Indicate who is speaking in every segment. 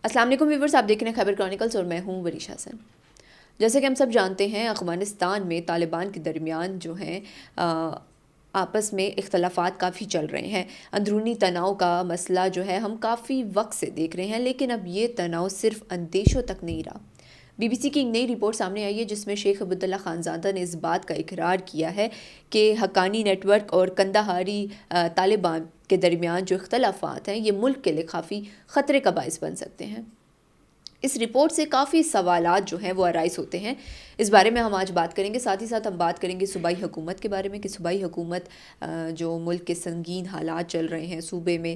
Speaker 1: السلام علیکم ویورز، آپ دیکھ رہے ہیں خیبر کرونیکلز اور میں ہوں وریشا حسن۔ جیسے کہ ہم سب جانتے ہیں، افغانستان میں طالبان کے درمیان جو ہیں آپس میں اختلافات کافی چل رہے ہیں۔ اندرونی تناؤ کا مسئلہ جو ہے ہم کافی وقت سے دیکھ رہے ہیں، لیکن اب یہ تناؤ صرف اندیشوں تک نہیں رہا۔ بی بی سی کی ایک نئی رپورٹ سامنے آئی ہے جس میں شیخ عبداللہ خانزادہ نے اس بات کا اقرار کیا ہے کہ حقانی نیٹ ورک اور قندھاری طالبان کے درمیان جو اختلافات ہیں یہ ملک کے لیے کافی خطرے کا باعث بن سکتے ہیں۔ اس رپورٹ سے کافی سوالات جو ہیں وہ ارائز ہوتے ہیں۔ اس بارے میں ہم آج بات کریں گے، ساتھ ہی ساتھ ہم بات کریں گے صوبائی حکومت کے بارے میں کہ صوبائی حکومت جو ملک کے سنگین حالات چل رہے ہیں، صوبے میں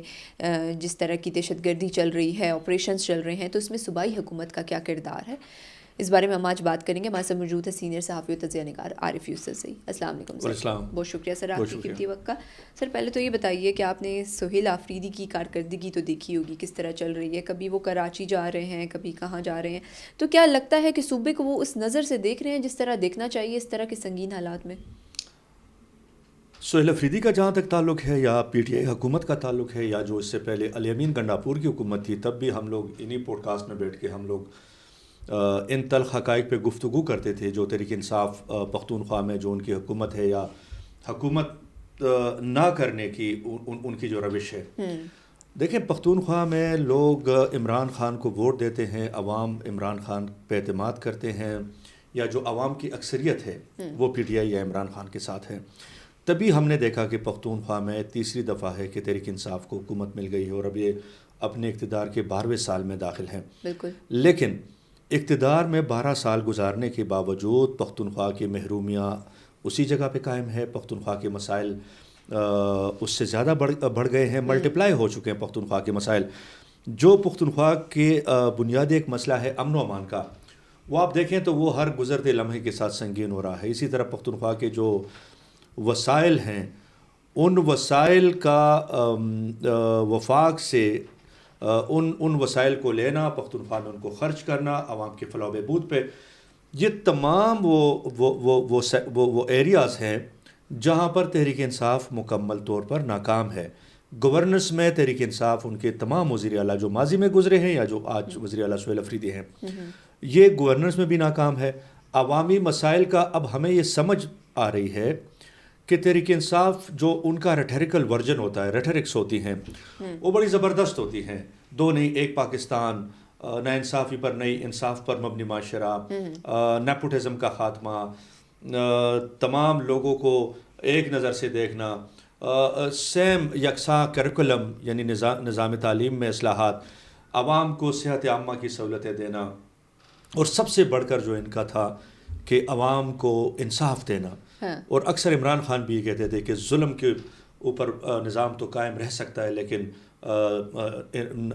Speaker 1: جس طرح کی دہشت گردی چل رہی ہے، آپریشنز چل رہے ہیں، تو اس میں صوبائی حکومت کا کیا کردار ہے، اس بارے میں ہم آج بات کریں گے۔ ہمارے ساتھ موجود ہے سینئر صحافی و تجزیہ نگار عارف یوسف سے۔ السلام علیکم سر۔ بہت شکریہ سر آپ کی قیمتی وقت کا۔ سر پہلے تو یہ بتائیے کہ آپ نے سہیل آفریدی کی کارکردگی تو دیکھی ہوگی، کس طرح چل رہی ہے، کبھی وہ کراچی جا رہے ہیں، کبھی کہاں جا رہے ہیں، تو کیا لگتا ہے کہ صوبے کو وہ اس نظر سے دیکھ رہے ہیں جس طرح دیکھنا چاہیے اس طرح کے سنگین حالات میں؟
Speaker 2: سہیل آفریدی کا جہاں تک تعلق ہے یا پی ٹی آئی حکومت کا تعلق ہے یا جو اس سے پہلے الیمین گنڈاپور کی حکومت تھی، تب بھی ہم لوگ انہی پوڈ کاسٹ میں بیٹھ کے ہم لوگ ان تلخ حقائق پہ گفتگو کرتے تھے جو تحریک انصاف پختونخوا میں جو ان کی حکومت ہے یا حکومت نہ کرنے کی ان کی جو روش ہے۔ دیکھیں، پختونخوا میں لوگ عمران خان کو ووٹ دیتے ہیں، عوام عمران خان پہ اعتماد کرتے ہیں، یا جو عوام کی اکثریت ہے وہ پی ٹی آئی یا عمران خان کے ساتھ ہے۔ تبھی ہم نے دیکھا کہ پختونخوا میں تیسری دفعہ ہے کہ تحریک انصاف کو حکومت مل گئی ہے اور اب یہ اپنے اقتدار کے 12ویں سال میں داخل ہیں۔
Speaker 1: بالکل۔
Speaker 2: لیکن اقتدار میں 12 سال گزارنے کے باوجود پختونخوا کی محرومیاں اسی جگہ پہ قائم ہے، پختونخوا کے مسائل اس سے زیادہ بڑھ گئے ہیں، ملٹیپلائی ہو چکے ہیں پختونخوا کے مسائل۔ جو پختونخوا کے بنیادی ایک مسئلہ ہے امن و امان کا، وہ آپ دیکھیں تو وہ ہر گزرتے لمحے کے ساتھ سنگین ہو رہا ہے۔ اسی طرح پختونخوا کے جو وسائل ہیں، ان وسائل کا وفاق سے ان وسائل کو لینا، پختونخوا میں ان کو خرچ کرنا، عوام کے فلاح و بہبود پہ، یہ تمام وہ ایریاز ہیں جہاں پر تحریک انصاف مکمل طور پر ناکام ہے۔ گورننس میں تحریک انصاف، ان کے تمام وزیر اعلیٰ جو ماضی میں گزرے ہیں یا جو آج وزیر اعلیٰ سہیل آفریدی ہیں، یہ گورننس میں بھی ناکام ہے۔ عوامی مسائل کا اب ہمیں یہ سمجھ آ رہی ہے کہ تحریک انصاف جو ان کا ریٹریکل ورژن ہوتا ہے، ریٹرکس ہوتی ہیں، وہ بڑی زبردست ہوتی ہیں۔ دو نہیں، ایک پاکستان، نا انصافی پر نہیں، انصاف پر مبنی معاشرہ، نیپوٹزم کا خاتمہ، تمام لوگوں کو ایک نظر سے دیکھنا، سیم یکساں کریکولم یعنی نظام تعلیم میں اصلاحات، عوام کو صحت عامہ کی سہولتیں دینا، اور سب سے بڑھ کر جو ان کا تھا کہ عوام کو انصاف دینا۔ اور اکثر عمران خان بھی یہ کہتے تھے کہ ظلم کے اوپر نظام تو قائم رہ سکتا ہے، لیکن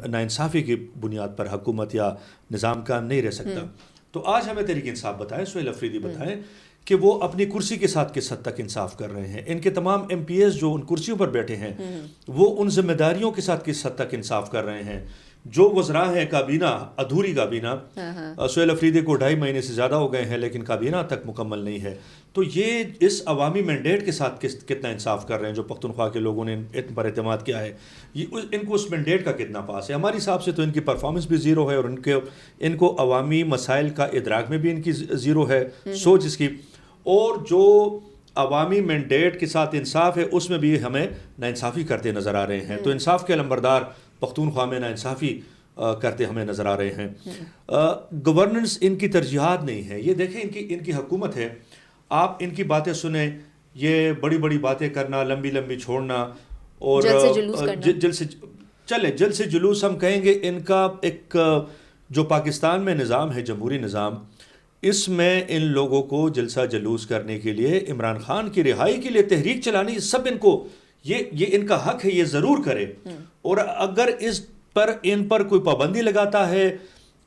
Speaker 2: ناانصافی کی بنیاد پر حکومت یا نظام قائم نہیں رہ سکتا۔ تو آج ہمیں تحریک انصاف بتائیں، سہیل آفریدی بتائیں کہ وہ اپنی کرسی کے ساتھ کس حد تک انصاف کر رہے ہیں، ان کے تمام ایم پی ایز جو ان کرسیوں پر بیٹھے ہیں وہ ان ذمہ داریوں کے ساتھ کس حد تک انصاف کر رہے ہیں۔ جو وزراء ہیں کابینہ، ادھوری کابینہ، سہیل آفریدی کو 2.5 مہینے سے زیادہ ہو گئے ہیں لیکن کابینہ تک مکمل نہیں ہے، تو یہ اس عوامی مینڈیٹ کے ساتھ کتنا انصاف کر رہے ہیں جو پختونخوا کے لوگوں نے ان پر اعتماد کیا ہے، ان کو اس مینڈیٹ کا کتنا پاس ہے۔ ہمارے حساب سے تو ان کی پرفارمنس بھی زیرو ہے، اور ان کو عوامی مسائل کا ادراک میں بھی ان کی زیرو ہے سوچ اس کی، اور جو عوامی مینڈیٹ کے ساتھ انصاف ہے اس میں بھی ہمیں ناانصافی کرتے نظر آ رہے ہیں۔ تو انصاف کے علمبردار پختونخوا میں ناانصافی کرتے ہمیں نظر آ رہے ہیں۔ گورننس ان کی ترجیحات نہیں ہے۔ یہ دیکھیں ان کی حکومت ہے، آپ ان کی باتیں سنیں، یہ بڑی بڑی باتیں کرنا، لمبی لمبی چھوڑنا، اور جلد سے جلوس ہم کہیں گے۔ ان کا ایک جو پاکستان میں نظام ہے، جمہوری نظام، اس میں ان لوگوں کو جلسہ جلوس کرنے کے لیے، عمران خان کی رہائی کے لیے تحریک چلانی، سب ان کو یہ ان کا حق ہے، یہ ضرور کرے۔ اور اگر ان پر کوئی پابندی لگاتا ہے،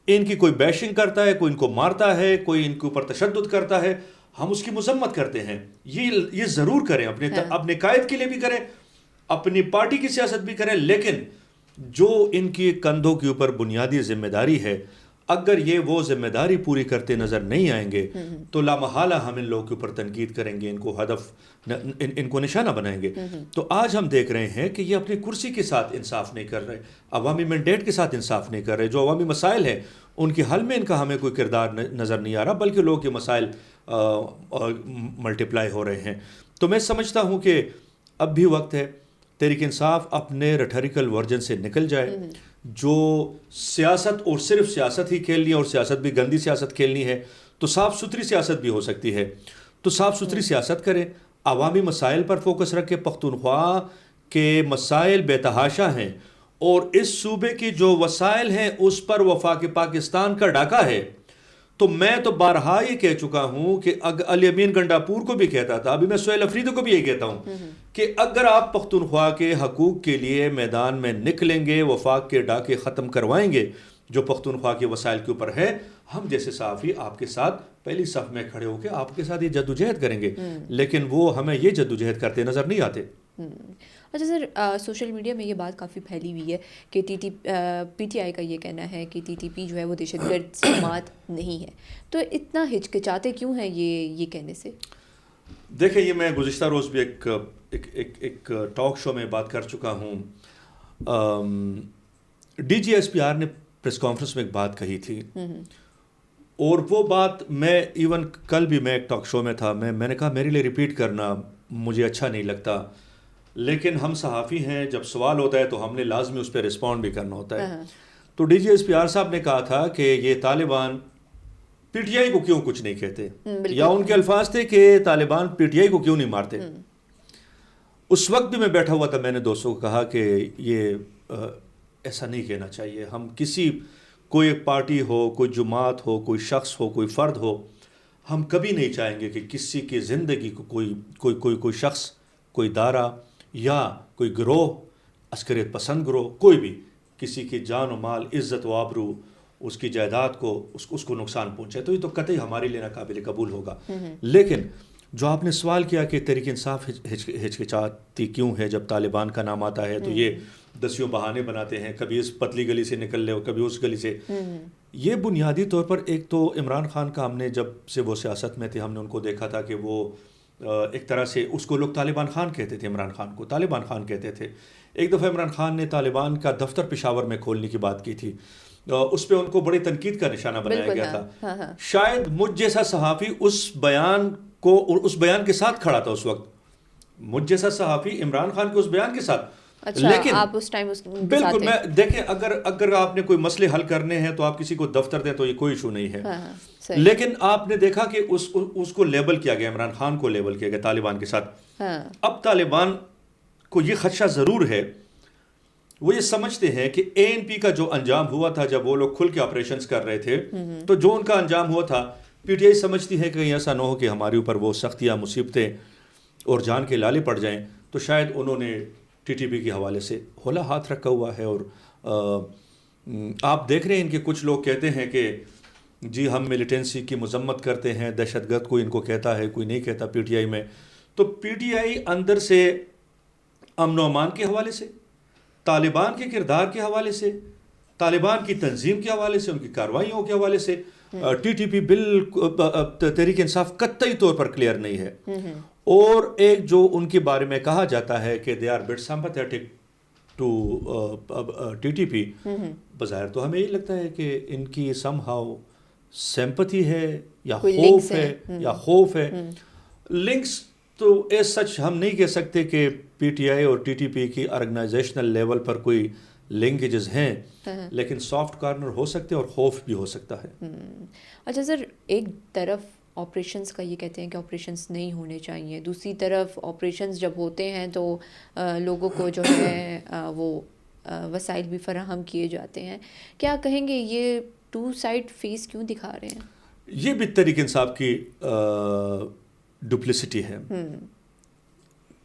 Speaker 2: ان کی کوئی بیشنگ کرتا ہے، کوئی ان کو مارتا ہے، کوئی ان کے اوپر تشدد کرتا ہے، ہم اس کی مذمت کرتے ہیں۔ یہ ضرور کریں، اپنے قائد کے لیے بھی کریں، اپنی پارٹی کی سیاست بھی کریں، لیکن جو ان کی کندھوں کے اوپر بنیادی ذمہ داری ہے، اگر یہ وہ ذمہ داری پوری کرتے نظر نہیں آئیں گے تو لامحالہ ہم ان لوگوں کے اوپر تنقید کریں گے، ان کو ہدف ان کو نشانہ بنائیں گے۔ تو آج ہم دیکھ رہے ہیں کہ یہ اپنی کرسی کے ساتھ انصاف نہیں کر رہے، عوامی مینڈیٹ کے ساتھ انصاف نہیں کر رہے، جو عوامی مسائل ہیں ان کے حل میں ان کا ہمیں کوئی کردار نظر نہیں آ رہا، بلکہ لوگوں کے مسائل ملٹیپلائی ہو رہے ہیں۔ تو میں سمجھتا ہوں کہ اب بھی وقت ہے تحریک انصاف اپنے ریٹریکل ورژن سے نکل جائے، جو سیاست اور صرف سیاست ہی کھیلنی ہے اور سیاست بھی گندی سیاست کھیلنی ہے تو صاف ستھری سیاست بھی ہو سکتی ہے، تو صاف ستھری سیاست کرے، عوامی مسائل پر فوکس رکھے۔ پختونخوا کے مسائل بے تحاشا ہیں اور اس صوبے کی جو وسائل ہیں اس پر وفاق پاکستان کا ڈاکہ ہے۔ تو میں تو بارہا یہ کہہ چکا ہوں کہ علی امین گنڈاپور کو بھی کہتا تھا، ابھی میں سہیل افریدی کو بھی یہی کہتا ہوں کہ اگر آپ پختونخوا کے حقوق کے لیے میدان میں نکلیں گے، وفاق کے ڈاکے ختم کروائیں گے جو پختونخوا کے وسائل کے اوپر ہے، ہم جیسے صحافی آپ کے ساتھ پہلی صف میں کھڑے ہو کے آپ کے ساتھ یہ جدوجہد کریں گے، لیکن وہ ہمیں یہ جدوجہد کرتے نظر نہیں آتے۔
Speaker 1: اچھا سر، سوشل میڈیا میں یہ بات کافی پھیلی ہوئی ہے کہ پی ٹی آئی کا یہ کہنا ہے کہ ٹی ٹی پی جو ہے وہ دہشت گرد جماعت نہیں ہے، تو اتنا ہچکچاتے کیوں ہیں یہ کہنے سے؟
Speaker 2: دیکھیں، یہ میں گزشتہ روز بھی ایک ٹاک شو میں بات کر چکا ہوں۔ D G S P R نے پریس کانفرنس میں ایک بات کہی تھی، اور وہ بات میں ایون کل بھی میں ایک ٹاک شو میں تھا، میں نے کہا میرے لیے ریپیٹ کرنا مجھے اچھا نہیں لگتا، لیکن ہم صحافی ہیں، جب سوال ہوتا ہے تو ہم نے لازمی اس پہ رسپونڈ بھی کرنا ہوتا ہے۔ تو D G S P R صاحب نے کہا تھا کہ یہ طالبان پی ٹی آئی کو کیوں کچھ نہیں کہتے، یا ان کے الفاظ تھے کہ طالبان پی ٹی آئی کو کیوں نہیں مارتے۔ اس وقت بھی میں بیٹھا ہوا تھا، میں نے دوستوں کو کہا کہ یہ ایسا نہیں کہنا چاہیے، ہم کوئی ایک پارٹی ہو، کوئی جماعت ہو، کوئی شخص ہو، کوئی فرد ہو، ہم کبھی نہیں چاہیں گے کہ کسی کی زندگی کو کوئی شخص، کوئی دائرہ یا کوئی گروہ، عسکریت پسند گروہ، کوئی بھی کسی کی جان و مال، عزت و آبرو، اس کی جائیداد کو اس کو نقصان پہنچے، تو یہ تو قطعی ہمارے لیے ناقابل قبول ہوگا۔ لیکن جو آپ نے سوال کیا کہ تحریک انصاف ہچکچاتی کیوں ہے جب طالبان کا نام آتا ہے، تو یہ دسیوں بہانے بناتے ہیں، کبھی اس پتلی گلی سے نکل لے اور کبھی اس گلی سے۔ یہ بنیادی طور پر ایک تو عمران خان کا، ہم نے جب سے وہ سیاست میں تھے ہم نے ان کو دیکھا تھا کہ وہ ایک طرح سے اس کو لوگ طالبان خان کہتے تھے، عمران خان کو طالبان خان کہتے تھے۔ ایک دفعہ عمران خان نے طالبان کا دفتر پشاور میں کھولنے کی بات کی تھی، اس پہ ان کو بڑی تنقید کا نشانہ بنایا گیا تھا۔ شاید مجھ جیسا صحافی اس بیان کے ساتھ کھڑا تھا اس وقت، مجھ جیسا صحافی عمران خان کے اس بیان کے ساتھ۔
Speaker 1: لیکن آپ اس ٹائم
Speaker 2: بالکل، میں دیکھیں اگر آپ نے کوئی مسئلے حل کرنے ہیں تو آپ کسی کو دفتر دیں تو یہ کوئی ایشو نہیں ہے، لیکن آپ نے دیکھا کہ اس کو لیبل کیا گیا، عمران خان کو لیبل کیا گیا طالبان کے ساتھ۔ اب طالبان کو یہ خدشہ ضرور ہے، وہ یہ سمجھتے ہیں کہ اے این پی کا جو انجام ہوا تھا جب وہ لوگ کھل کے آپریشنز کر رہے تھے، تو جو ان کا انجام ہوا تھا، پی ٹی آئی سمجھتی ہے کہ کہیں ایسا نہ ہو کہ ہمارے اوپر وہ سختیاں، مصیبتیں اور جان کے لالے پڑ جائیں، تو شاید انہوں نے ٹی ٹی پی کے حوالے سے ہولا ہاتھ رکھا ہوا ہے۔ اور آپ دیکھ رہے ہیں ان کے کچھ لوگ کہتے ہیں کہ جی ہم ملیٹنسی کی مذمت کرتے ہیں، دہشت گرد کوئی ان کو کہتا ہے، کوئی نہیں کہتا پی ٹی آئی میں۔ تو پی ٹی آئی اندر سے امن و امان کے حوالے سے، طالبان کے کردار کے حوالے سے، طالبان کی تنظیم کے حوالے سے، ان کی کارروائیوں کے حوالے سے ٹی ٹی پی تحریک انصاف قطعی طور پر کلیئر نہیں ہے۔ اور ایک جو ان کے بارے میں کہا جاتا ہے کہ they are but sympathetic to T T P, بظاہر تو ہمیں یہی لگتا ہے کہ ان کی سم ہاؤ سمپتھی ہے یا خوف ہے، لنکس تو ایز سچ ہم نہیں کہہ سکتے کہ پی ٹی آئی اور ٹی ٹی پی کی آرگنائزیشنل لیول پر کوئی لنکیجز ہیں، لیکن سافٹ کارنر ہو سکتے اور خوف بھی ہو سکتا ہے۔
Speaker 1: اچھا سر، ایک طرف آپریشنز کا یہ کہتے ہیں کہ آپریشنز نہیں ہونے چاہیے، دوسری طرف آپریشنز جب ہوتے ہیں تو لوگوں کو جو ہے وہ وسائل بھی فراہم کیے جاتے ہیں، کیا کہیں گے یہ ٹو سائڈ فیس کیوں دکھا رہے ہیں؟
Speaker 2: یہ بھی تحریک انصاف کی ڈپلسٹی ہے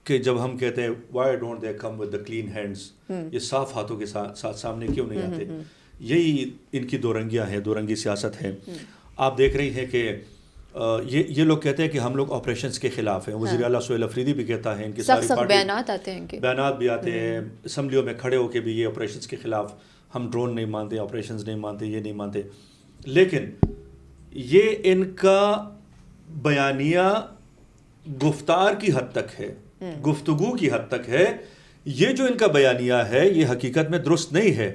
Speaker 2: کہ جب ہم کہتے ہیں why don't they come with the clean hands, یہ صاف ہاتھوں کے ساتھ سامنے کیوں نہیں آتے؟ یہی ان کی دو رنگیاں ہیں، دو رنگی سیاست ہے۔ آپ دیکھ رہی ہیں کہ یہ لوگ کہتے ہیں کہ ہم لوگ آپریشنز کے خلاف ہیں، وزیر اعلیٰ سہیل افریدی بھی کہتا ہے، ان کی ساری پارٹی
Speaker 1: بیانات آتے ہیں،
Speaker 2: بیانات بھی آتے ہیں، اسمبلیوں میں کھڑے ہو کے بھی یہ آپریشنز کے خلاف، ہم ڈرون نہیں مانتے، آپریشنز نہیں مانتے، یہ نہیں مانتے۔ لیکن یہ ان کا بیانیہ گفتار کی حد تک ہے, گفتگو کی حد تک ہے. یہ جو ان کا بیانیہ ہے یہ حقیقت میں درست نہیں ہے.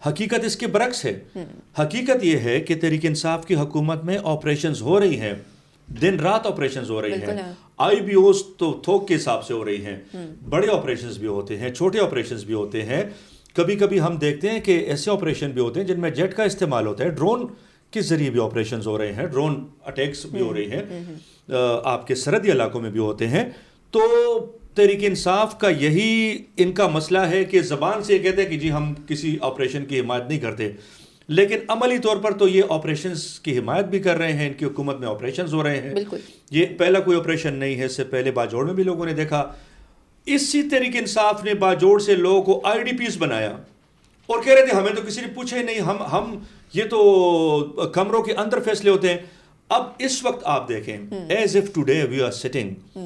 Speaker 2: حقیقت اس کے برعکس ہے. حقیقت یہ ہے کہ تحریک انصاف کی حکومت میں آپریشنز ہو رہی ہیں, دن رات آپریشنز ہو رہی ہیں. آئی بی اوز تو تھوک کے حساب سے ہو رہی ہیں. بڑے آپریشنز بھی ہوتے ہیں, چھوٹے آپریشنز بھی ہوتے ہیں. کبھی کبھی ہم دیکھتے ہیں کہ ایسے آپریشن بھی ہوتے ہیں جن میں جیٹ کا استعمال ہوتا ہے, ڈرون کے ذریعے بھی آپریشنز ہو رہے ہیں, ڈرون اٹیکس بھی ہو رہی ہیں, آپ کے سرحدی علاقوں میں بھی ہوتے ہیں. تو تحریک انصاف کا یہی ان کا مسئلہ ہے کہ زبان سے یہ کہتے ہیں کہ جی ہم کسی آپریشن کی حمایت نہیں کرتے, لیکن عملی طور پر تو یہ آپریشنز کی حمایت بھی کر رہے ہیں. ان کی حکومت میں آپریشنز ہو رہے ہیں. یہ پہلا کوئی آپریشن نہیں ہے, اس سے پہلے باجوڑ میں بھی لوگوں نے دیکھا. اسی تحریک انصاف نے باجوڑ سے لوگوں کو آئی ڈی پیز بنایا اور کہہ رہے تھے ہمیں تو کسی نے پوچھا ہی نہیں, ہم یہ تو کمروں کے اندر فیصلے ہوتے ہیں. اب اس وقت آپ دیکھیں, as of today we are sitting,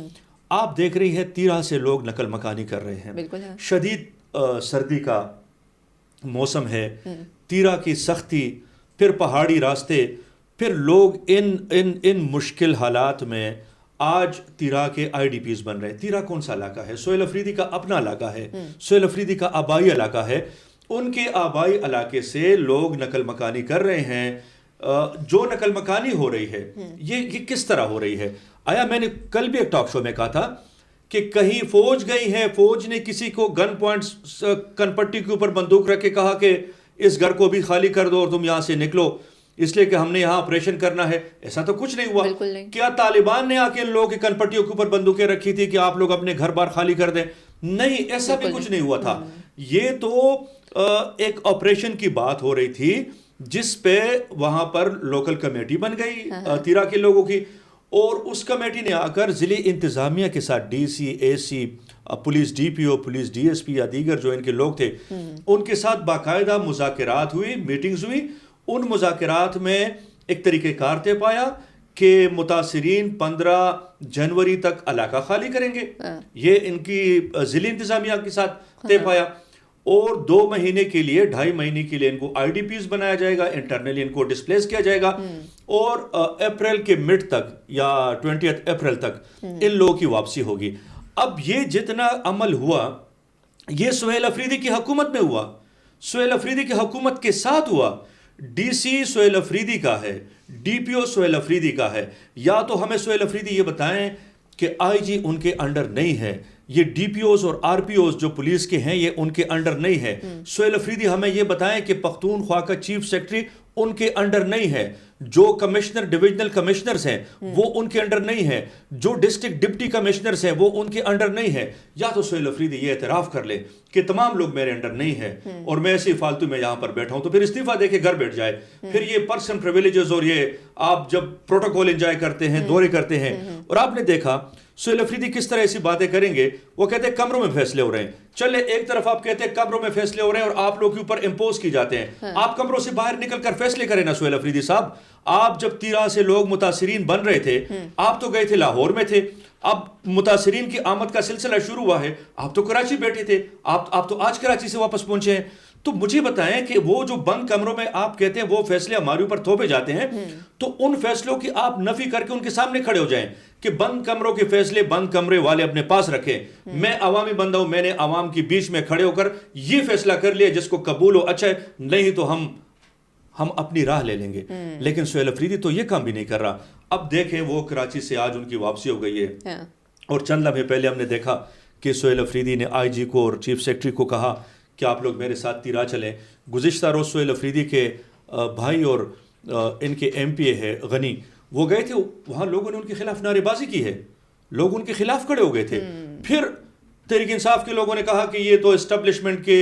Speaker 2: آپ دیکھ رہی ہے تیرہ سے لوگ نقل مکانی کر رہے ہیں. شدید سردی کا موسم ہے, تیرہ کی سختی, پھر پہاڑی راستے, پھر لوگ ان مشکل حالات میں آج تیرہ کے آئی ڈی پیز بن رہے ہیں. تیرہ کون سا علاقہ ہے؟ سہیل افریدی کا اپنا علاقہ ہے, سہیل افریدی کا آبائی علاقہ ہے. ان کے آبائی علاقے سے لوگ نقل مکانی کر رہے ہیں. جو نقل مکانی ہو رہی ہے یہ کس طرح ہو رہی ہے؟ آیا میں نے کل بھی ایک ٹاک شو میں کہا تھا کہ کہیں فوج گئی ہے, فوج نے کسی کو گن پوائنٹس کن پٹی کے اوپر بندوق رکھ کے کہا کہ اس گھر کو بھی خالی کر دو اور تم یہاں سے نکلو اس لیے کہ ہم نے یہاں آپریشن کرنا ہے. ایسا تو کچھ نہیں ہوا. کیا طالبان نے آ کے ان لوگوں کی کن پٹیوں کے اوپر بندوقیں رکھی تھی کہ آپ لوگ اپنے گھر بار خالی کر دیں؟ نہیں, ایسا بھی کچھ نہیں ہوا تھا. یہ تو ایک آپریشن کی بات ہو رہی تھی جس پہ وہاں پر لوکل کمیٹی بن گئی تیرہ کے لوگوں کی, اور اس کمیٹی نے آ کر ضلع انتظامیہ کے ساتھ ڈی سی, اے سی, پولیس ڈی پی او, پولیس ڈی ایس پی یا دیگر جو ان کے لوگ تھے ان کے ساتھ باقاعدہ مذاکرات ہوئی, میٹنگز ہوئی. ان مذاکرات میں ایک طریقہ کار طے پایا کہ متاثرین 15 جنوری تک علاقہ خالی کریں گے. یہ ان کی ضلع انتظامیہ کے ساتھ طے پایا, اور 2 مہینے کے لیے 2.5 مہینے کے لیے ان کو آئی ڈی پیز بنایا جائے گا, انٹرنلی ان کو ڈسپلیس کیا جائے گا, اور اپریل کے مڈ تک یا 20 اپریل تک ان لوگوں کی واپسی ہوگی. اب یہ جتنا عمل ہوا یہ سہیل افریدی کی حکومت میں ہوا, سہیل افریدی کی حکومت کے ساتھ ہوا. ڈی سی سہیل افریدی کا ہے, ڈی پی او سہیل افریدی کا ہے. یا تو ہمیں سہیل افریدی یہ بتائیں کہ آئی جی ان کے انڈر نہیں ہے, یہ ڈی پی اوز اور آر پی اوز جو پولیس کے ہیں یہ ان کے انڈر نہیں ہے. سہیل افریدی ہمیں یہ بتائیں کہ پختونخوا کا چیف سیکرٹری ان کے انڈر نہیں ہے, جو کمشنر ڈویژنل کمشنرز ہیں وہ ان کے انڈر نہیں ہے, جو ڈسٹرکٹ ڈپٹی کمشنرز ہیں وہ ان کے انڈر نہیں ہے. یا تو سہیل افریدی یہ اعتراف کر لے کہ تمام لوگ میرے انڈر نہیں ہیں اور میں ایسے فالتو میں یہاں پر بیٹھا ہوں, تو پھر استعفیٰ دے کے گھر بیٹھ جائے. پھر یہ پرسن پریویلیجز اور یہ آپ جب پروٹوکول انجوائے کرتے ہیں, دورے کرتے ہیں, اور آپ نے دیکھا سہیل افریدی کس طرح ایسی باتیں کریں گے. وہ کہتے ہیں کمروں میں فیصلے ہو رہے ہیں. چلے ایک طرف آپ کہتے ہیں کمروں میں فیصلے ہو رہے ہیں اور آپ لوگ کے اوپر امپوز کی جاتے ہیں. آپ کمروں سے باہر نکل کر فیصلے کریں نا سہیل افریدی صاحب. آپ جب 13 سے لوگ متاثرین بن رہے تھے, آپ تو گئے تھے لاہور میں تھے. اب متاثرین کی آمد کا سلسلہ شروع ہوا ہے, آپ تو کراچی بیٹھے تھے, آپ تو آج کراچی سے واپس پہنچے ہیں. تو مجھے بتائیں کہ وہ جو بند کمروں میں آپ کہتے ہیں وہ فیصلے ہمارے اوپر تھوپے جاتے ہیں, تو ان فیصلوں کی آپ نفی کر کے ان کے سامنے کھڑے ہو جائیں کہ بند کمروں کے فیصلے بند کمرے والے اپنے پاس رکھیں. میں عوامی بندہ ہوں, میں نے عوام کے بیچ میں کھڑے ہو کر یہ فیصلہ کر لیا, جس کو قبول ہو اچھا ہے, نہیں تو ہم اپنی راہ لے لیں گے. لیکن سہیل افریدی تو یہ کام بھی نہیں کر رہا. اب دیکھیں وہ کراچی سے آج ان کی واپسی ہو گئی ہے, اور چند لمحے پہلے ہم نے دیکھا کہ سہیل افریدی نے آئی جی کو اور چیف سیکرٹری کو کہا کہ آپ لوگ میرے ساتھ تیرا چلیں. گزشتہ روز سہیل افریدی کے بھائی اور ان کے ایم پی اے ہے غنی, وہ گئے تھے وہاں, لوگوں نے ان کے خلاف نعرے بازی کی ہے, لوگ ان کے خلاف کھڑے ہو گئے تھے. پھر تحریک انصاف کے لوگوں نے کہا کہ یہ تو اسٹیبلشمنٹ کے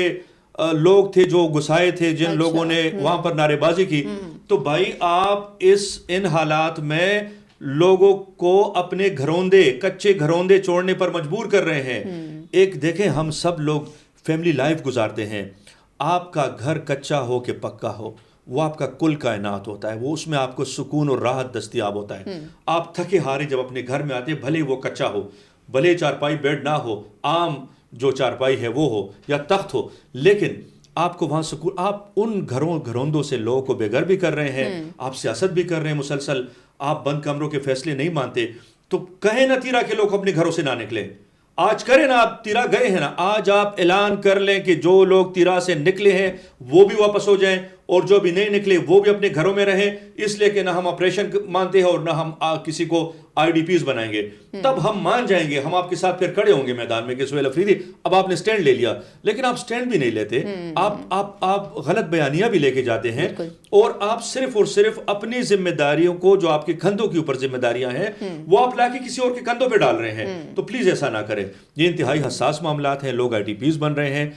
Speaker 2: لوگ تھے جو گھسائے تھے, جن لوگوں نے وہاں پر نعرے بازی کی. تو بھائی آپ ان حالات میں لوگوں کو اپنے گھروندے, کچے گھروندے چھوڑنے پر مجبور کر رہے ہیں. ایک دیکھیں, ہم سب لوگ فیملی لائف گزارتے ہیں. آپ کا گھر کچا ہو کہ پکا ہو, وہ آپ کا کل کائنات ہوتا ہے, وہ اس میں آپ کو سکون اور راحت دستیاب ہوتا ہے. آپ تھکے ہارے جب اپنے گھر میں آتے ہیں, بھلے وہ کچا ہو, بھلے چارپائی بیڈ نہ ہو, عام جو چارپائی ہے وہ ہو یا تخت ہو, لیکن آپ کو وہاں سکون، آپ ان گھروندوں سے لوگوں کو بے گھر بھی کر رہے ہیں، آپ سیاست بھی کر رہے ہیں مسلسل، آپ بند کمروں کے فیصلے نہیں مانتے، تو کہیں نہ تیرا کے لوگ اپنے گھروں سے نہ نکلیں. آج کریں نا، آپ تیرا گئے ہیں نا، آج آپ اعلان کر لیں کہ جو لوگ تیرا سے نکلے ہیں وہ بھی واپس ہو جائیں، اور جو بھی نہیں نکلے وہ بھی اپنے گھروں میں رہیں، اس لیے کہ نہ ہم آپریشن مانتے ہیں اور نہ ہم کسی کو آئی ڈی پیز بنائیں گے. تب ہم مان جائیں گے، ہم آپ کے ساتھ پھر کھڑے ہوں گے میدان میں کہ سہیل افریدی اب آپ نے سٹینڈ لے لیا. لیکن آپ سٹینڈ بھی نہیں لیتے، آپ غلط بیانیاں بھی لے کے جاتے ہیں، اور آپ صرف اور صرف اپنی ذمہ داریوں کو، جو آپ کے کندھوں کے اوپر ذمہ داریاں ہیں، وہ آپ لا کے کسی اور کے کندھوں پہ ڈال رہے ہیں. تو پلیز ایسا نہ کریں. یہ انتہائی حساس معاملات ہیں، لوگ آئی ٹی پیز بن رہے ہیں.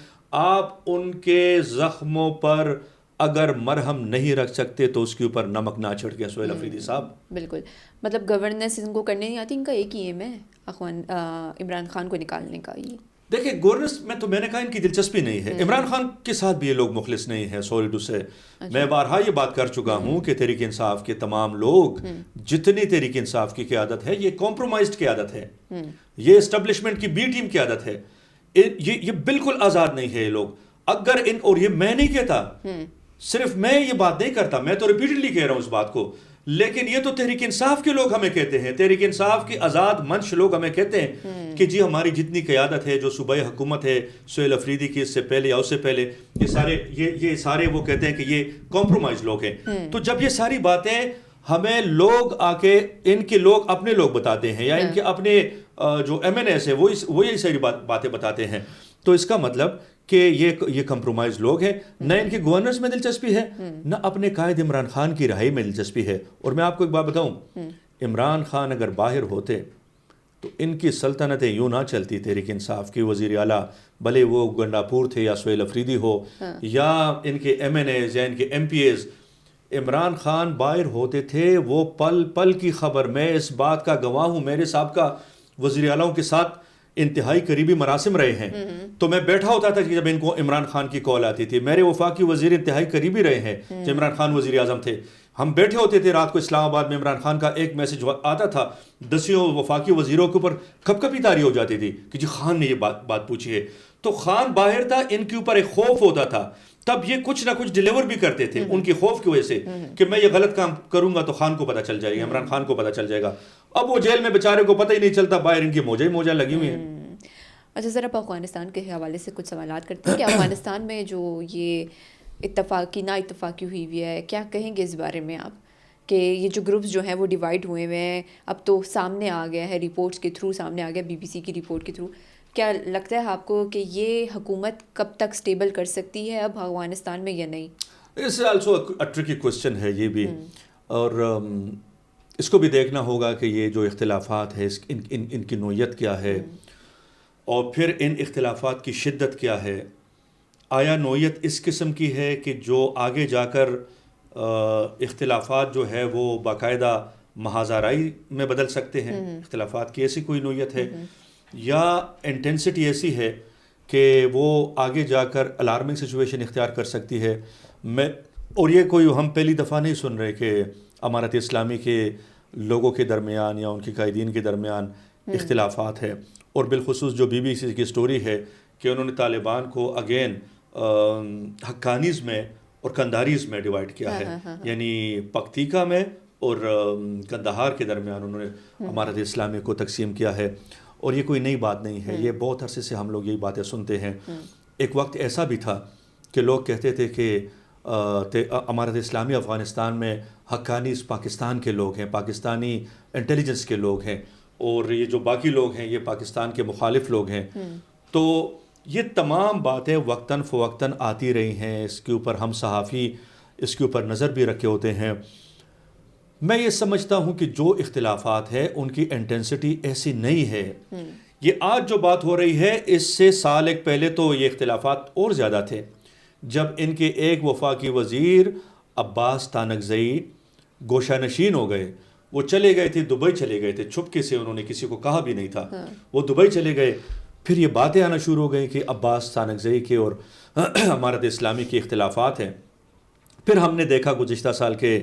Speaker 2: آپ ان کے زخموں پر اگر مرہم نہیں رکھ سکتے تو اس کے اوپر نمک نہ چھڑکیں سہیل افریدی صاحب.
Speaker 1: بالکل، مطلب گورننس ان کو کرنے نہیں آتی، ان کا ایک ہی ایم ہے عمران خان کو نکالنے کا. یہ
Speaker 2: دیکھیں گورننس میں نے کہا ان کی دلچسپی نہیں ہے. عمران خان کے ساتھ بھی یہ لوگ مخلص نہیں ہیں، سوری ٹو سے. میں بارہا یہ بات کر چکا ہوں کہ تحریک انصاف کے تمام لوگ، جتنی تحریک انصاف کی قیادت ہے، یہ کمپرومائزڈ قیادت ہے، یہ اسٹیبلشمنٹ کی بی ٹیم قیادت ہے. یہ بالکل آزاد نہیں ہے یہ لوگ. اگر اور یہ میں نہیں کہتا، صرف میں یہ بات نہیں کرتا، میں تو ریپیٹڈلی کہہ رہا ہوں اس بات کو، لیکن یہ تو تحریک انصاف کے لوگ ہمیں کہتے ہیں، تحریک انصاف کے آزاد منش لوگ ہمیں کہتے ہیں کہ جی ہماری جتنی قیادت ہے، جو صوبائی حکومت ہے سہیل افریدی کی، اس سے پہلے یا اس سے پہلے، یہ سارے وہ کہتے ہیں کہ یہ کمپرومائز لوگ ہیں. تو جب یہ ساری باتیں ہمیں لوگ آ کے، ان کے لوگ اپنے لوگ بتاتے ہیں، یا ان کے اپنے جو ایم این ایس ہے وہ یہ ساری باتیں بتاتے ہیں، تو اس کا مطلب کہ یہ کمپرومائز لوگ ہیں. نہ ان کے گورننس میں دلچسپی ہے، نہ اپنے قائد عمران خان کی رہائی میں دلچسپی ہے. اور میں آپ کو ایک بات بتاؤں، عمران خان اگر باہر ہوتے تو ان کی سلطنتیں یوں نہ چلتی. تحریک انصاف کی وزیر اعلیٰ، بھلے وہ گنڈاپور تھے یا سہیل افریدی ہو یا ان کے ایم این ایز یا ان کے M P As, Imran Khan باہر ہوتے تھے. وہ پل پل کی خبر، میں اس بات کا گواہ ہوں، میرے سابقہ وزیر اعلیٰ کے ساتھ انتہائی قریبی مراسم رہے ہیں، تو میں بیٹھا ہوتا تھا کہ جب ان کو عمران خان کی کال آتی تھی. میرے وفاقی وزیر انتہائی قریبی رہے ہیں جب عمران خان وزیر اعظم تھے. ہم بیٹھے ہوتے تھے رات کو اسلام آباد میں، عمران خان کا ایک میسج آتا تھا، 10 وفاقی وزیروں کے اوپر کھپ کھپی طاری ہو جاتی تھی کہ جی خان نے یہ بات پوچھی ہے. تو خان باہر تھا، ان کے اوپر ایک خوف ہوتا تھا، تب یہ کچھ نہ کچھ ڈیلیور بھی کرتے تھے ان کی خوف کی وجہ سے کہ میں یہ غلط کام کروں گا تو خان کو پتہ چل جائے گا، عمران خان کو پتہ چل جائے گا. اب وہ جیل میں بیچارے کو پتہ ہی نہیں چلتا، باہر ان کی موجیں لگی ہوئی ہیں.
Speaker 1: اچھا سر، اب افغانستان کے حوالے سے کچھ سوالات کرتے ہیں کہ افغانستان میں جو یہ نا اتفاقی ہوئی ہے، کیا کہیں گے اس بارے میں آپ، کہ یہ جو گروپس جو ہیں وہ ڈیوائڈ ہوئے ہوئے ہیں، اب تو سامنے آ گیا ہے، رپورٹس کے تھرو سامنے آ گیا، بی بی سی کی رپورٹ کے تھرو. کیا لگتا ہے آپ کو کہ یہ حکومت کب تک سٹیبل کر سکتی ہے اب افغانستان میں یا نہیں؟
Speaker 2: اس آلسو ٹرکی کوشچن ہے یہ بھی، اور اس کو بھی دیکھنا ہوگا کہ یہ جو اختلافات ہے ان کی نوعیت کیا ہے، اور پھر ان اختلافات کی شدت کیا ہے. آیا نوعیت اس قسم کی ہے کہ جو آگے جا کر اختلافات جو ہے وہ باقاعدہ محاذ آرائی میں بدل سکتے ہیں، اختلافات کی ایسی کوئی نوعیت ہے، یا انٹینسٹی ایسی ہے کہ وہ آگے جا کر الارمنگ سچویشن اختیار کر سکتی ہے. اور یہ کوئی ہم پہلی دفعہ نہیں سن رہے کہ امارت اسلامی کے لوگوں کے درمیان یا ان کے قائدین کے درمیان اختلافات ہے. اور بالخصوص جو بی بی سی کی سٹوری ہے کہ انہوں نے طالبان کو اگین حقانیز میں اور کندھاریز میں ڈیوائیڈ کیا ہے، یعنی پکتیکا میں اور کندہار کے درمیان انہوں نے امارت اسلامی کو تقسیم کیا ہے. اور یہ کوئی نئی بات نہیں ہے، یہ بہت عرصے سے ہم لوگ یہی باتیں سنتے ہیں. ایک وقت ایسا بھی تھا کہ لوگ کہتے تھے کہ امارت اسلامی افغانستان میں حقانیز پاکستان کے لوگ ہیں، پاکستانی انٹیلیجنس کے لوگ ہیں، اور یہ جو باقی لوگ ہیں یہ پاکستان کے مخالف لوگ ہیں. تو یہ تمام باتیں وقتاً فوقتاً آتی رہی ہیں، اس کے اوپر ہم صحافی اس کے اوپر نظر بھی رکھے ہوتے ہیں. میں یہ سمجھتا ہوں کہ جو اختلافات ہیں ان کی انٹینسٹی ایسی نہیں ہے. یہ آج جو بات ہو رہی ہے اس سے سال ایک پہلے تو یہ اختلافات اور زیادہ تھے، جب ان کے ایک وفاقی وزیر عباس تانکزئی گوشہ نشین ہو گئے. وہ چلے گئے تھے، دبئی چلے گئے تھے چھپکے سے، انہوں نے کسی کو کہا بھی نہیں تھا، وہ دبئی چلے گئے. پھر یہ باتیں آنا شروع ہو گئی کہ عباس تانکزئی کے اور امارت اسلامی کے اختلافات ہیں. پھر ہم نے دیکھا گزشتہ سال کے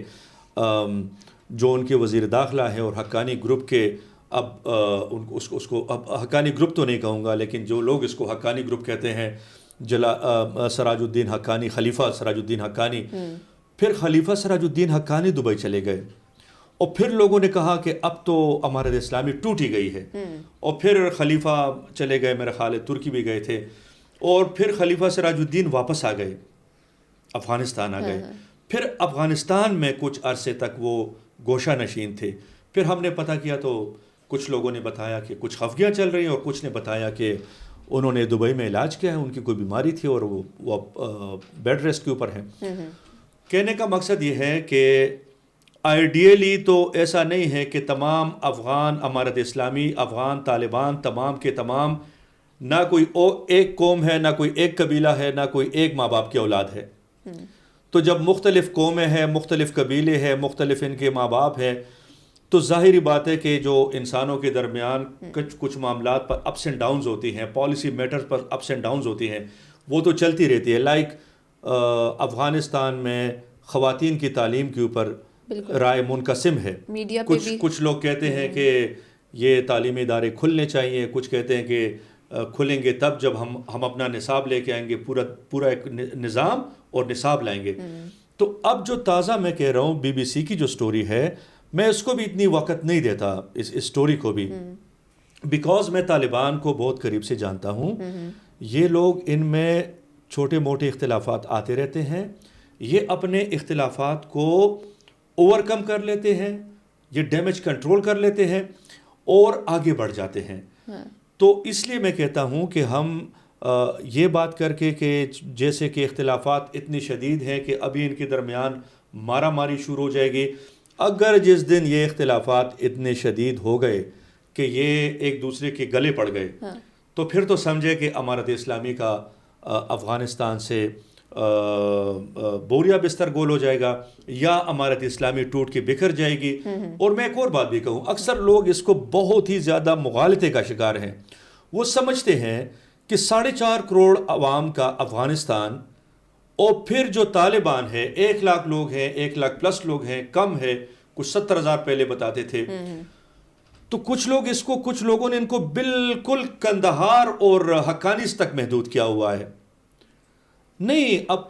Speaker 2: جو ان کے وزیر داخلہ ہیں اور حقانی گروپ کے، اب اس کو اب حقانی گروپ تو نہیں کہوں گا، لیکن جو لوگ اس کو حقانی گروپ کہتے ہیں، سراج الدین حقانی، خلیفہ سراج الدین حقانی. پھر خلیفہ سراج الدین حقانی دبئی چلے گئے اور پھر لوگوں نے کہا کہ اب تو امارت اسلامی ٹوٹ ہی گئی ہے. اور پھر خلیفہ چلے گئے، میرا خیال ہے ترکی بھی گئے تھے، اور پھر خلیفہ سراج الدین واپس آ گئے، افغانستان آ گئے. پھر افغانستان میں کچھ عرصے تک وہ گوشہ نشین تھے. پھر ہم نے پتہ کیا تو کچھ لوگوں نے بتایا کہ کچھ خفگیاں چل رہی ہیں، اور کچھ نے بتایا کہ انہوں نے دبئی میں علاج کیا ہے، ان کی کوئی بیماری تھی اور وہ بیڈ ریسٹ کے اوپر ہیں. کہنے کا مقصد یہ ہے کہ آئیڈیلی تو ایسا نہیں ہے کہ تمام افغان امارت اسلامی، افغان طالبان تمام کے تمام نہ کوئی ایک قوم ہے، نہ کوئی ایک قبیلہ ہے، نہ کوئی ایک ماں باپ کی اولاد ہے. تو جب مختلف قومیں ہیں، مختلف قبیلے ہیں، مختلف ان کے ماں باپ ہیں، تو ظاہری بات ہے کہ جو انسانوں کے درمیان کچھ معاملات پر اپس اینڈ ڈاؤنز ہوتی ہیں، پالیسی میٹرز پر اپس اینڈ ڈاؤنز ہوتی ہیں، وہ تو چلتی رہتی ہے. لائک افغانستان میں خواتین کی تعلیم کے اوپر رائے منقسم ہے. کچھ لوگ کہتے ہیں کہ یہ تعلیمی ادارے کھلنے چاہیے، کچھ کہتے ہیں کہ کھلیں گے تب جب ہم اپنا نصاب لے کے آئیں گے، پورا ایک نظام اور نصاب لائیں گے. تو اب جو تازہ میں کہہ رہا ہوں BBC کی جو سٹوری ہے، میں اس کو بھی اتنی وقت نہیں دیتا اس سٹوری کو بھی، بیکاز میں طالبان کو بہت قریب سے جانتا ہوں. یہ لوگ ان میں چھوٹے موٹے اختلافات آتے رہتے ہیں، یہ اپنے اختلافات کو اوور کم کر لیتے ہیں، یہ ڈیمیج کنٹرول کر لیتے ہیں اور آگے بڑھ جاتے ہیں. تو اس لیے میں کہتا ہوں کہ ہم یہ بات کر کے کہ جیسے کہ اختلافات اتنی شدید ہیں کہ ابھی ان کے درمیان مارا ماری شروع ہو جائے گی. اگر جس دن یہ اختلافات اتنے شدید ہو گئے کہ یہ ایک دوسرے کے گلے پڑ گئے، تو پھر تو سمجھے کہ امارت اسلامی کا افغانستان سے بوریا بستر گول ہو جائے گا، یا امارت اسلامی ٹوٹ کے بکھر جائے گی. اور میں ایک اور بات بھی کہوں، اکثر لوگ اس کو بہت ہی زیادہ مغالطے کا شکار ہیں. وہ سمجھتے ہیں کہ 4.5 کروڑ عوام کا افغانستان، اور پھر جو طالبان ہے 1 لاکھ لوگ ہیں، 1 لاکھ پلس لوگ ہیں، کم ہے، کچھ 70,000 پہلے بتاتے تھے. تو کچھ لوگوں نے ان کو بالکل کندہار اور حقانیس تک محدود کیا ہوا ہے. نہیں، اب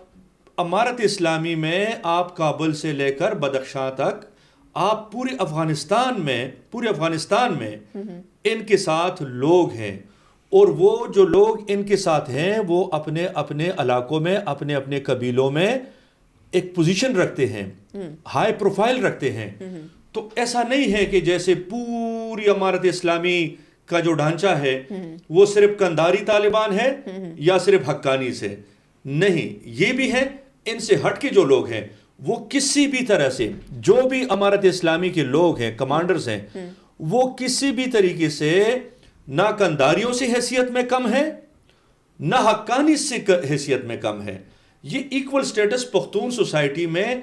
Speaker 2: امارت اسلامی میں آپ کابل سے لے کر بدخشاں تک، آپ پورے افغانستان میں ان کے ساتھ لوگ ہیں، اور وہ جو لوگ ان کے ساتھ ہیں وہ اپنے اپنے علاقوں میں، اپنے اپنے قبیلوں میں ایک پوزیشن رکھتے ہیں، ہائی پروفائل رکھتے ہیں. تو ایسا نہیں ہے کہ جیسے پوری امارت اسلامی کا جو ڈھانچہ ہے وہ صرف کنداری طالبان ہے یا صرف حقانی سے. نہیں، یہ بھی ہیں. ان سے ہٹ کے جو لوگ ہیں وہ کسی بھی طرح سے، جو بھی امارت اسلامی کے لوگ ہیں، کمانڈرز ہیں، وہ کسی بھی طریقے سے نہ کنداریوں سے حیثیت میں کم ہے، نہ حقانی سے حیثیت میں کم ہے. یہ ایکول سٹیٹس پختون سوسائٹی میں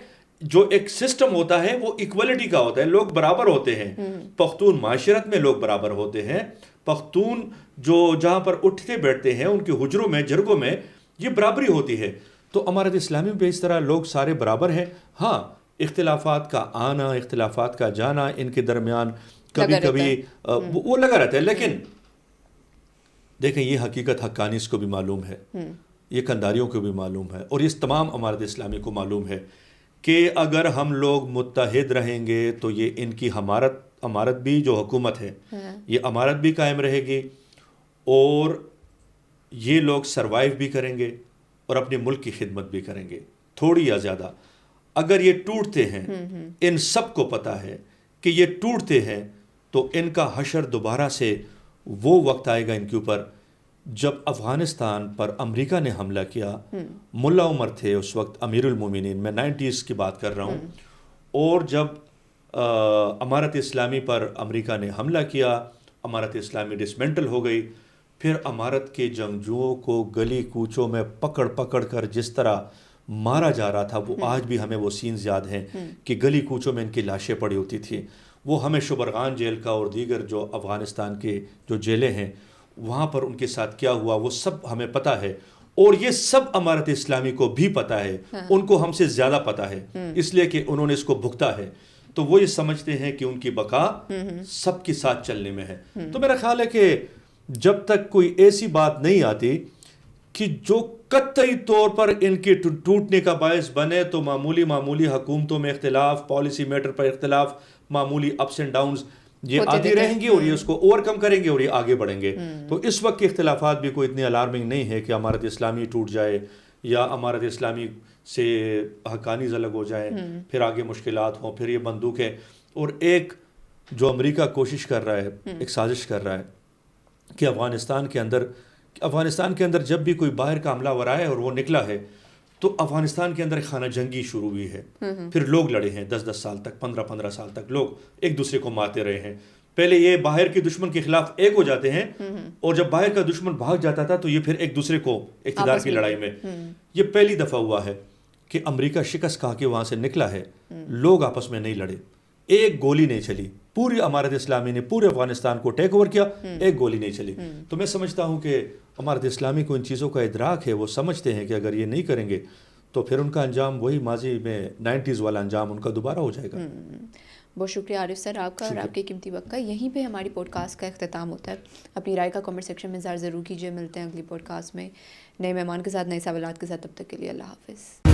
Speaker 2: جو ایک سسٹم ہوتا ہے وہ ایکولیٹی کا ہوتا ہے، لوگ برابر ہوتے ہیں. پختون معاشرت میں لوگ برابر ہوتے ہیں. پختون جو جہاں پر اٹھتے بیٹھتے ہیں ان کے حجروں میں، جرگوں میں، یہ برابری ہوتی ہے. تو امارت اسلامی میں اس طرح لوگ سارے برابر ہیں. ہاں، اختلافات کا آنا، اختلافات کا جانا، ان کے درمیان کبھی وہ لگا رہتا ہے. لیکن دیکھیں، یہ حقیقت حقانیس کو بھی معلوم ہے، یہ کنداریوں کو بھی معلوم ہے، اور اس تمام امارت اسلامی کو معلوم ہے کہ اگر ہم لوگ متحد رہیں گے تو یہ ان کی امارت بھی جو حکومت ہے، یہ امارت بھی قائم رہے گی، اور یہ لوگ سروائیو بھی کریں گے اور اپنے ملک کی خدمت بھی کریں گے، تھوڑی یا زیادہ. اگر یہ ٹوٹتے ہیں، ان سب کو پتہ ہے کہ یہ ٹوٹتے ہیں، تو ان کا حشر دوبارہ سے وہ وقت آئے گا ان کے اوپر جب افغانستان پر امریکہ نے حملہ کیا. ملا عمر تھے اس وقت امیر المومنین، میں 90s کی بات کر رہا ہوں. اور جب امارت اسلامی پر امریکہ نے حملہ کیا، امارت اسلامی ڈسمنٹل ہو گئی. پھر امارت کے جنگجوؤں کو گلی کوچوں میں پکڑ کر جس طرح مارا جا رہا تھا، وہ آج بھی ہمیں وہ سینز یاد ہیں کہ گلی کوچوں میں ان کی لاشیں پڑی ہوتی تھی. وہ ہمیں شبرغان جیل کا اور دیگر جو افغانستان کے جو جیلیں ہیں وہاں پر ان کے ساتھ کیا ہوا وہ سب ہمیں پتہ ہے. اور یہ سب امارت اسلامی کو بھی پتہ ہے، ان کو ہم سے زیادہ پتہ ہے، اس لیے کہ انہوں نے اس کو بھگتا ہے. تو وہ یہ سمجھتے ہیں کہ ان کی بقا سب کے ساتھ چلنے میں ہے. تو میرا خیال ہے کہ جب تک کوئی ایسی بات نہیں آتی کہ جو قطعی طور پر ان کے ٹوٹنے کا باعث بنے تو معمولی حکومتوں میں اختلاف، پالیسی میٹر پر اختلاف، معمولی اپس اینڈ ڈاؤنز یہ آتی رہیں گی اور یہ اس کو اوور کم کریں گے اور یہ آگے بڑھیں گے. تو اس وقت کے اختلافات بھی کوئی اتنے الارمنگ نہیں ہے کہ امارت اسلامی ٹوٹ جائے یا امارت اسلامی سے حقانیز الگ ہو جائیں، پھر آگے مشکلات ہوں، پھر یہ بندوق ہے. اور ایک جو امریکہ کوشش کر رہا ہے، ایک سازش کر رہا ہے کہ افغانستان کے اندر جب بھی کوئی باہر کا حملہ ور آیا ہے اور وہ نکلا ہے تو افغانستان کے اندر ایک خانہ جنگی شروع ہوئی ہے. پھر لوگ لڑے ہیں 10 سال تک، 15 سال تک لوگ ایک دوسرے کو مارتے رہے ہیں. پہلے یہ باہر کے دشمن کے خلاف ایک ہو جاتے ہیں اور جب باہر کا دشمن بھاگ جاتا تھا تو یہ پھر ایک دوسرے کو اقتدار کی لڑائی میں. یہ پہلی دفعہ ہوا ہے کہ امریکہ شکست کھا کے وہاں سے نکلا ہے، لوگ آپس میں نہیں لڑے، ایک گولی نہیں چلی. پوری امارت اسلامی نے پورے افغانستان کو ٹیک اوور کیا، ایک گولی نہیں چلی. تو میں سمجھتا ہوں کہ امارت اسلامی کو ان چیزوں کا ادراک ہے، وہ سمجھتے ہیں کہ اگر یہ نہیں کریں گے تو پھر ان کا انجام وہی ماضی میں 90s والا انجام ان کا دوبارہ ہو جائے گا.
Speaker 1: بہت شکریہ عارف سر آپ کا اور آپ کے قیمتی وقت کا. یہیں پہ ہماری پوڈ کاسٹ کا اختتام ہوتا ہے. اپنی رائے کا کامنٹ سیکشن میں اظہار ضرور کیجیے. ملتے ہیں اگلی پوڈ کاسٹ میں نئے مہمان کے ساتھ، نئے سوالات کے ساتھ. تب تک کے لیے اللہ حافظ.